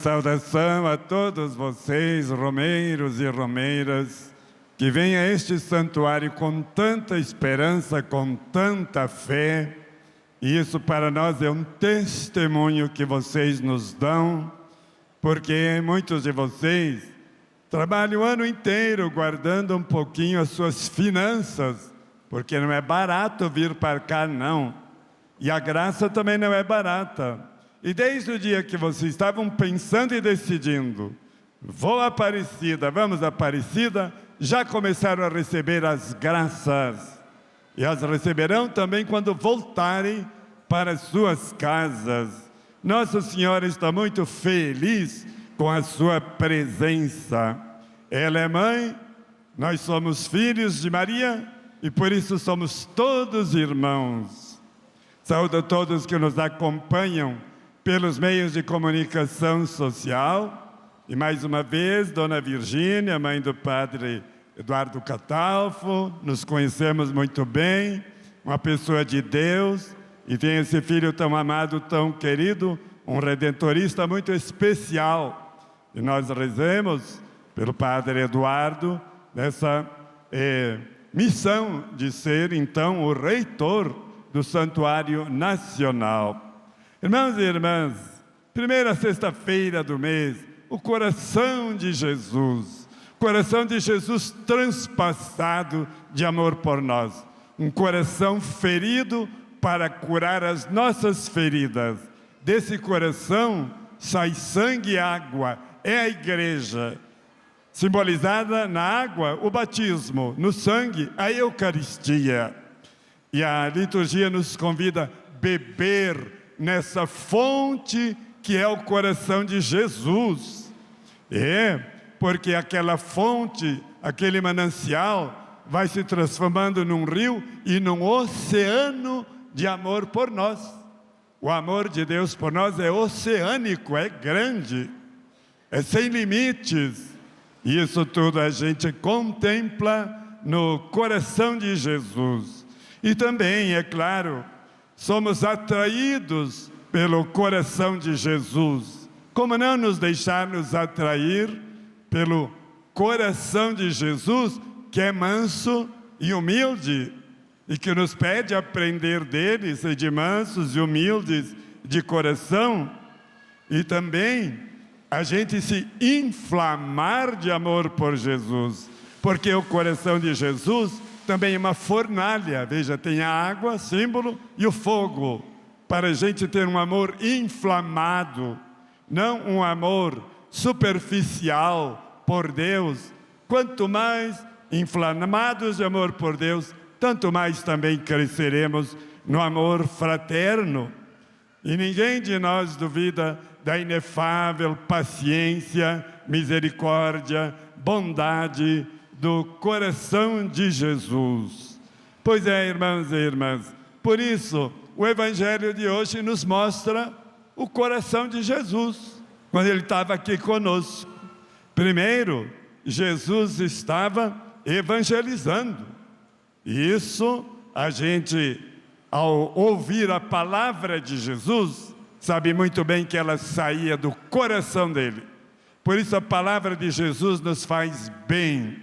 Saudação a todos vocês, romeiros e romeiras, que vêm a este santuário com tanta esperança, com tanta fé. E isso para nós é um testemunho que vocês nos dão, porque muitos de vocês trabalham o ano inteiro guardando um pouquinho as suas finanças, porque não é barato vir para cá, não. E a graça também não é barata. E desde o dia que vocês estavam pensando e decidindo, vou a Aparecida, vamos a Aparecida, já começaram a receber as graças. E as receberão também quando voltarem para as suas casas. Nossa Senhora está muito feliz com a sua presença. Ela é mãe, nós somos filhos de Maria e por isso somos todos irmãos. Saúdo a todos que nos acompanham pelos meios de comunicação social. E mais uma vez, Dona Virgínia, mãe do Padre Eduardo Catalfo, nos conhecemos muito bem, uma pessoa de Deus, e tem esse filho tão amado, tão querido, um redentorista muito especial. E nós rezemos pelo Padre Eduardo, nessa missão de ser, então, o reitor do Santuário Nacional. Irmãos e irmãs, primeira sexta-feira do mês, o coração de Jesus transpassado de amor por nós, um coração ferido para curar as nossas feridas. Desse coração sai sangue e água, é a igreja, simbolizada na água, o batismo, no sangue, a Eucaristia. E a liturgia nos convida a beber nessa fonte que é o coração de Jesus. Porque aquela fonte, aquele manancial, vai se transformando num rio e num oceano de amor por nós. O amor de Deus por nós é oceânico, é grande, é sem limites. E isso tudo a gente contempla no coração de Jesus. E também, é claro, somos atraídos pelo coração de Jesus. Como não nos deixar nos atrair pelo coração de Jesus, que é manso e humilde, e que nos pede aprender dele, ser de mansos e humildes de coração, e também a gente se inflamar de amor por Jesus, porque o coração de Jesus também é uma fornalha. Veja, tem a água, símbolo, e o fogo, para a gente ter um amor inflamado, não um amor superficial por Deus. Quanto mais inflamados de amor por Deus, tanto mais também cresceremos no amor fraterno. E ninguém de nós duvida da inefável paciência, misericórdia, bondade do coração de Jesus. Pois é, irmãos e irmãs, por isso o Evangelho de hoje nos mostra o coração de Jesus, quando ele estava aqui conosco. Primeiro, Jesus estava evangelizando. E isso, a gente, ao ouvir a palavra de Jesus, sabe muito bem que ela saía do coração dele. Por isso a palavra de Jesus nos faz bem.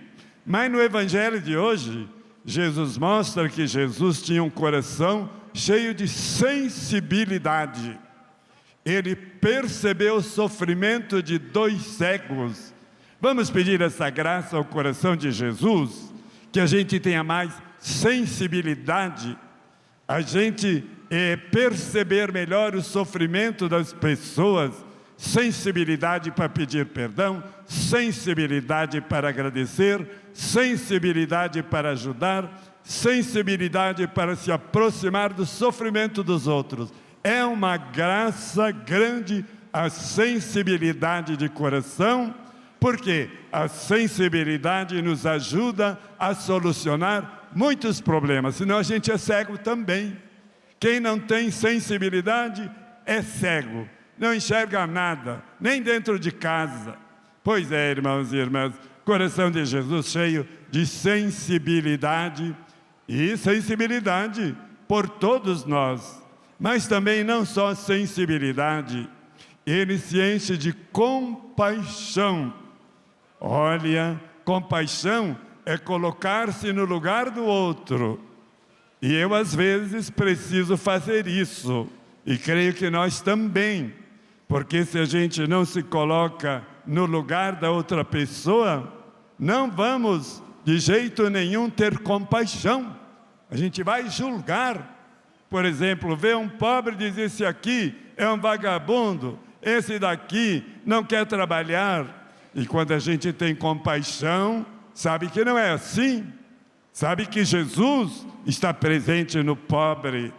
Mas no Evangelho de hoje, Jesus mostra que Jesus tinha um coração cheio de sensibilidade. Ele percebeu o sofrimento de 2 cegos. Vamos pedir essa graça ao coração de Jesus, que a gente tenha mais sensibilidade, a gente perceber melhor o sofrimento das pessoas, sensibilidade para pedir perdão, sensibilidade para agradecer, sensibilidade para ajudar, sensibilidade para se aproximar do sofrimento dos outros. É uma graça grande a sensibilidade de coração, porque a sensibilidade nos ajuda a solucionar muitos problemas, senão a gente é cego também. Quem não tem sensibilidade é cego, não enxerga nada, nem dentro de casa. Pois é, irmãos e irmãs, coração de Jesus cheio de sensibilidade, e sensibilidade por todos nós, mas também não só sensibilidade, ele se enche de compaixão. Olha, compaixão é colocar-se no lugar do outro. E eu, às vezes, preciso fazer isso. E creio que nós também. Porque se a gente não se coloca no lugar da outra pessoa, não vamos, de jeito nenhum, ter compaixão. A gente vai julgar. Por exemplo, ver um pobre e dizer: esse aqui é um vagabundo, esse daqui não quer trabalhar. E quando a gente tem compaixão, sabe que não é assim. Sabe que Jesus está presente no pobre.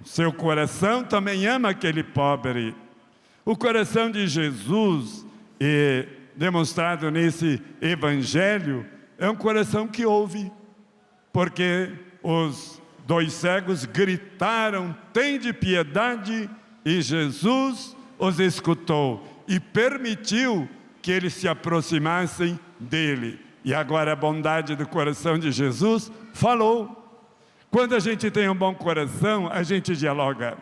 O seu coração também ama aquele pobre. O coração de Jesus, demonstrado nesse evangelho, é um coração que ouve. Porque os 2 cegos gritaram: tende piedade, e Jesus os escutou e permitiu que eles se aproximassem dele. E agora a bondade do coração de Jesus falou. Quando a gente tem um bom coração, a gente dialoga.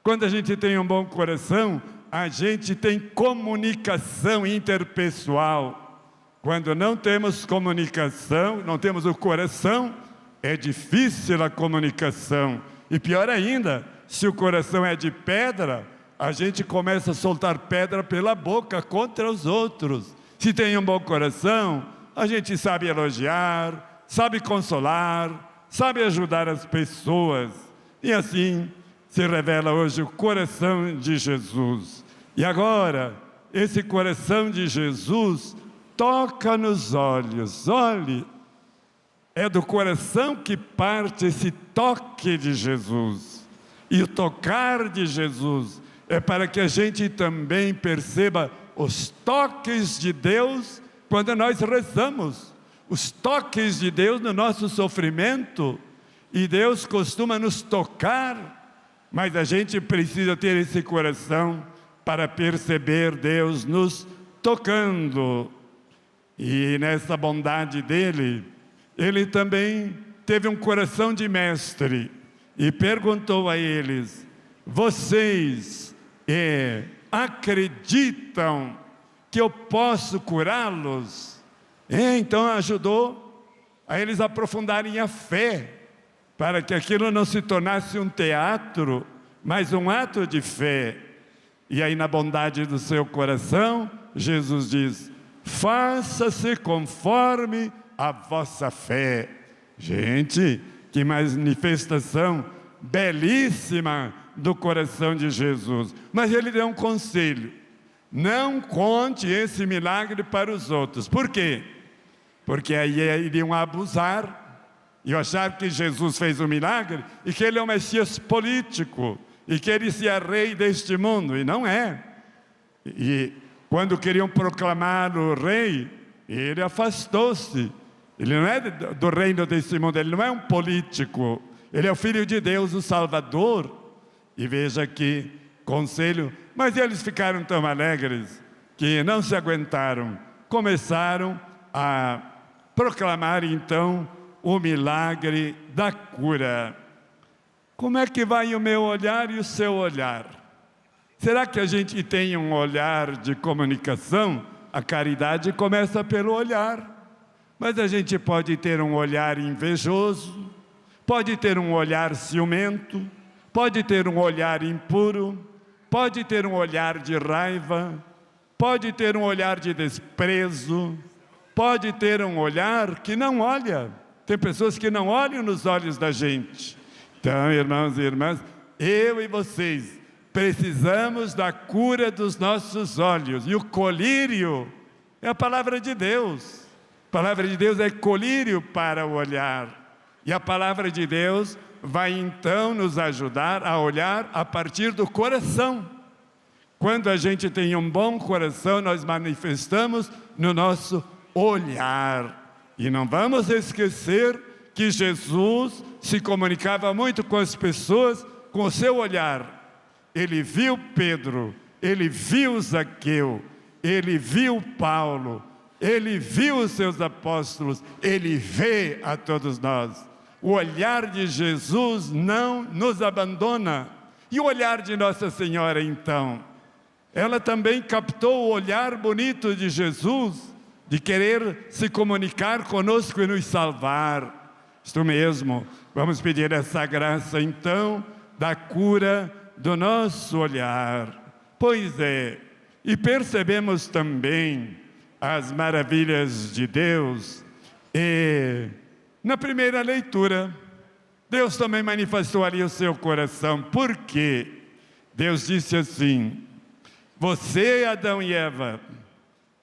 Quando a gente tem um bom coração, a gente tem comunicação interpessoal. Quando não temos comunicação, não temos o coração, é difícil a comunicação. E pior ainda, se o coração é de pedra, a gente começa a soltar pedra pela boca contra os outros. Se tem um bom coração, a gente sabe elogiar, sabe consolar, sabe ajudar as pessoas. E assim se revela hoje o coração de Jesus. E agora, esse coração de Jesus toca nos olhos. Olhe, é do coração que parte esse toque de Jesus. E o tocar de Jesus é para que a gente também perceba os toques de Deus quando nós rezamos. Os toques de Deus no nosso sofrimento. E Deus costuma nos tocar, mas a gente precisa ter esse coração para perceber Deus nos tocando. E nessa bondade dele, ele também teve um coração de mestre e perguntou a eles: vocês acreditam que eu posso curá-los? Então ajudou a eles aprofundarem a fé, para que aquilo não se tornasse um teatro, mas um ato de fé. E aí, na bondade do seu coração, Jesus diz: faça-se conforme a vossa fé. Gente, que manifestação belíssima do coração de Jesus. Mas ele deu um conselho: não conte esse milagre para os outros. Por quê? Porque aí iriam abusar e achar que Jesus fez um milagre e que ele é o Messias político e que ele seja rei deste mundo, e não é. E quando queriam proclamar o rei, ele afastou-se. Ele não é do reino desse mundo, ele não é um político, ele é o Filho de Deus, o Salvador. E veja que conselho. Mas eles ficaram tão alegres que não se aguentaram, começaram a proclamar então o milagre da cura. Como é que vai o meu olhar e o seu olhar? Será que a gente tem um olhar de comunicação? A caridade começa pelo olhar, mas a gente pode ter um olhar invejoso, pode ter um olhar ciumento, pode ter um olhar impuro, pode ter um olhar de raiva, pode ter um olhar de desprezo, pode ter um olhar que não olha. Tem pessoas que não olham nos olhos da gente. Então, irmãos e irmãs, eu e vocês precisamos da cura dos nossos olhos. E o colírio é a palavra de Deus. A palavra de Deus é colírio para o olhar. E a palavra de Deus vai então nos ajudar a olhar a partir do coração. Quando a gente tem um bom coração, nós manifestamos no nosso olhar. E não vamos esquecer que Jesus se comunicava muito com as pessoas com o seu olhar. Ele viu Pedro, ele viu Zaqueu, ele viu Paulo, ele viu os seus apóstolos, ele vê a todos nós. O olhar de Jesus não nos abandona. E o olhar de Nossa Senhora, então? ela também captou o olhar bonito de Jesus, de querer se comunicar conosco e nos salvar. Isto mesmo, vamos pedir essa graça então, da cura do nosso olhar. Pois é, e percebemos também as maravilhas de Deus. E na primeira leitura, Deus também manifestou ali o seu coração. Por quê? Deus disse assim: você, Adão e Eva,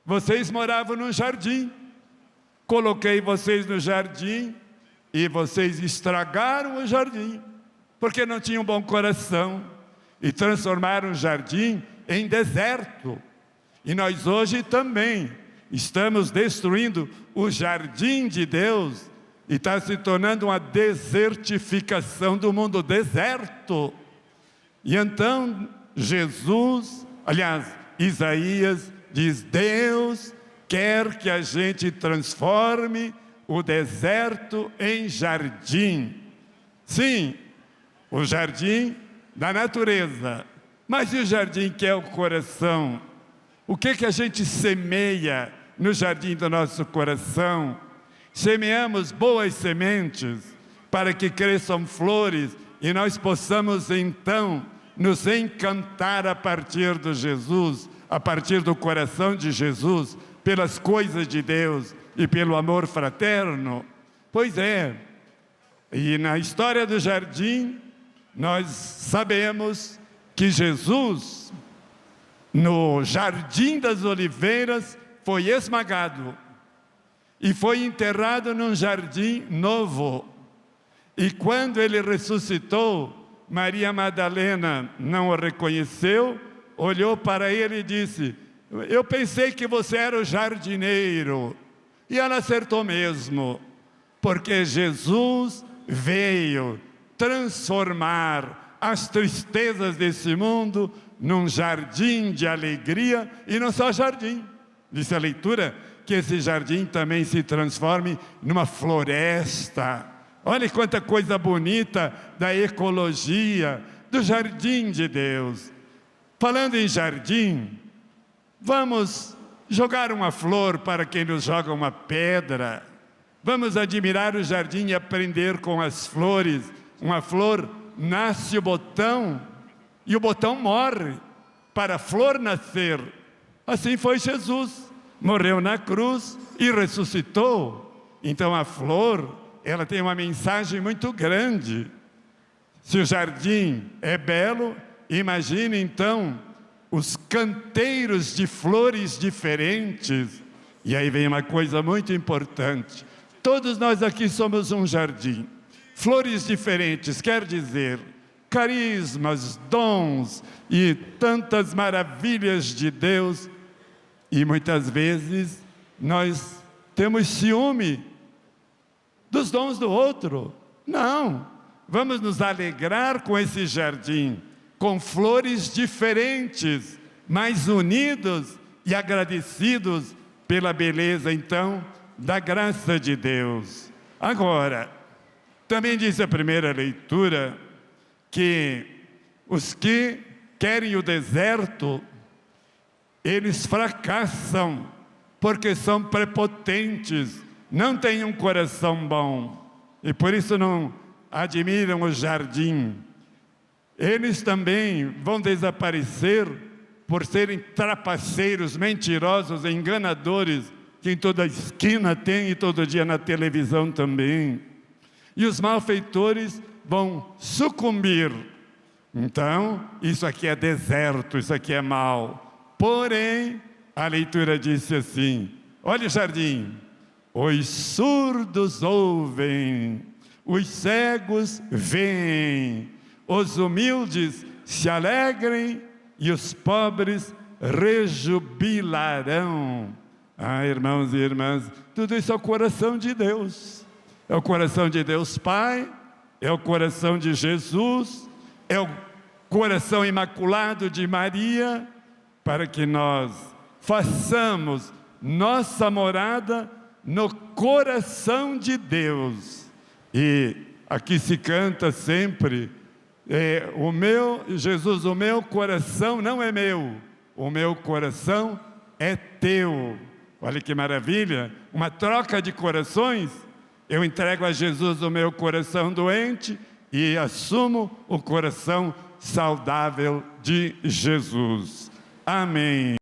vocês moravam no jardim, coloquei vocês no jardim e vocês estragaram o jardim, porque não tinham bom coração e transformaram o jardim em deserto. E nós hoje também estamos destruindo o jardim de Deus e está se tornando uma desertificação do mundo, deserto. E então Jesus, aliás, Isaías diz: Deus quer que a gente transforme o deserto em jardim. Sim, o jardim da natureza, mas e o jardim que é o coração? O que a gente semeia no jardim do nosso coração? Semeamos boas sementes para que cresçam flores e nós possamos então nos encantar a partir de Jesus, a partir do coração de Jesus, pelas coisas de Deus e pelo amor fraterno. Pois é, e na história do jardim, nós sabemos que Jesus, no Jardim das Oliveiras, foi esmagado e foi enterrado num jardim novo. E quando ele ressuscitou, Maria Madalena não o reconheceu, olhou para ele e disse: eu pensei que você era o jardineiro. E ela acertou mesmo, porque Jesus veio transformar as tristezas desse mundo num jardim de alegria, e não só jardim. Diz a leitura que esse jardim também se transforme numa floresta. Olha quanta coisa bonita da ecologia, do jardim de Deus. Falando em jardim, vamos jogar uma flor para quem nos joga uma pedra. Vamos admirar o jardim e aprender com as flores. Uma flor nasce o botão e o botão morre para a flor nascer. Assim foi Jesus, morreu na cruz e ressuscitou. Então a flor, ela tem uma mensagem muito grande. Se o jardim é belo, imagine então os canteiros de flores diferentes. E aí vem uma coisa muito importante: todos nós aqui somos um jardim. Flores diferentes quer dizer carismas, dons e tantas maravilhas de Deus. E muitas vezes nós temos ciúme dos dons do outro. Não, vamos nos alegrar com esse jardim, com flores diferentes, mas unidos e agradecidos pela beleza, então, da graça de Deus. Agora, também diz a primeira leitura que os que querem o deserto, eles fracassam, porque são prepotentes, não têm um coração bom, e por isso não admiram o jardim. Eles também vão desaparecer por serem trapaceiros, mentirosos, enganadores, que em toda esquina tem e todo dia na televisão também. E os malfeitores vão sucumbir. Então, isso aqui é deserto, isso aqui é mal. Porém, a leitura disse assim: olha o jardim. Os surdos ouvem, os cegos veem, os humildes se alegrem e os pobres rejubilarão. Ah, irmãos e irmãs, tudo isso é o coração de Deus. É o coração de Deus Pai, é o coração de Jesus, é o coração imaculado de Maria, para que nós façamos nossa morada no coração de Deus. E aqui se canta sempre, Jesus, o meu coração não é meu, o meu coração é teu. Olha que maravilha, uma troca de corações. Eu entrego a Jesus o meu coração doente e assumo o coração saudável de Jesus. Amém.